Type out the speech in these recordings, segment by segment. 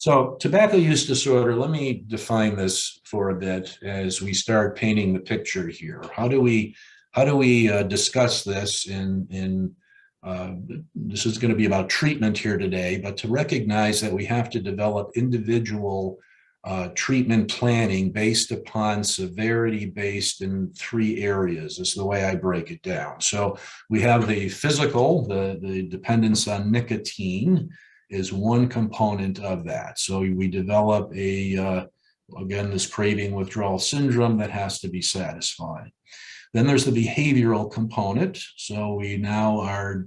So tobacco use disorder, let me define this for a bit as we start painting the picture here. How do we discuss this uh, this is going to be about treatment here today, but to recognize that we have to develop individual treatment planning based upon severity based in three areas is the way I break it down. So we have the physical, the dependence on nicotine is one component of that. So we develop again, this craving withdrawal syndrome that has to be satisfied. Then there's the behavioral component. So we now are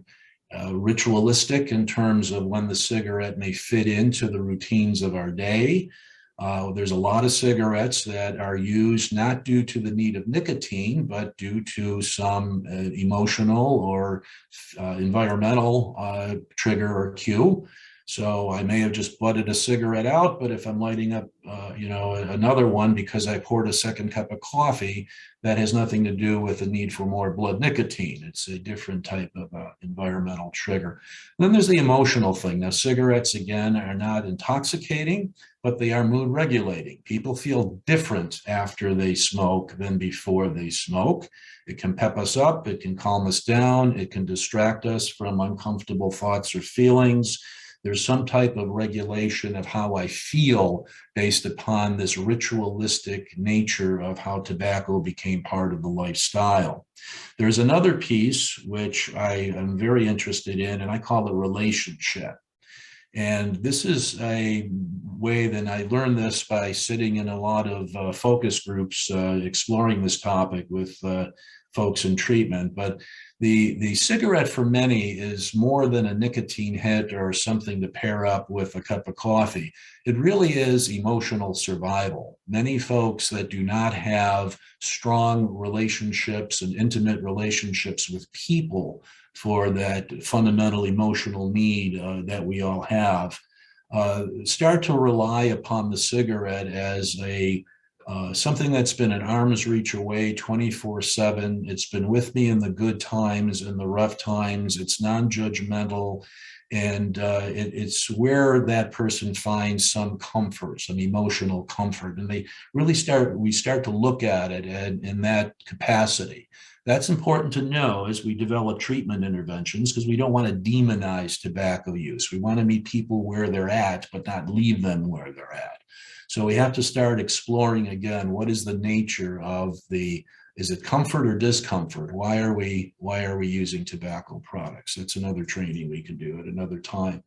ritualistic in terms of when the cigarette may fit into the routines of our day. There's a lot of cigarettes that are used not due to the need of nicotine, but due to some emotional or environmental trigger or cue. So I may have just butted a cigarette out, but if I'm lighting up, another one because I poured a second cup of coffee, that has nothing to do with the need for more blood nicotine. It's a different type of environmental trigger. And then there's the emotional thing. Now, cigarettes, again, are not intoxicating, but they are mood regulating. People feel different after they smoke than before they smoke. It can pep us up. It can calm us down. It can distract us from uncomfortable thoughts or feelings. There's some type of regulation of how I feel based upon this ritualistic nature of how tobacco became part of the lifestyle. There's another piece which I am very interested in, and I call it relationship. And this is a way that I learned this by sitting in a lot of focus groups exploring this topic with folks in treatment. But the cigarette for many is more than a nicotine hit or something to pair up with a cup of coffee. It really is emotional survival. Many folks that do not have strong relationships and intimate relationships with people for that fundamental emotional need that we all have, start to rely upon the cigarette as something that's been an arm's reach away 24/7. It's been with me in the good times and the rough times. It's non-judgmental. And it's where that person finds some comfort, some emotional comfort. And we start to look at it in that capacity. That's important to know as we develop treatment interventions, because we don't want to demonize tobacco use. We want to meet people where they're at, but not leave them where they're at. So we have to start exploring again, what is the nature of is it comfort or discomfort? Why are we using tobacco products? That's another training we can do at another time.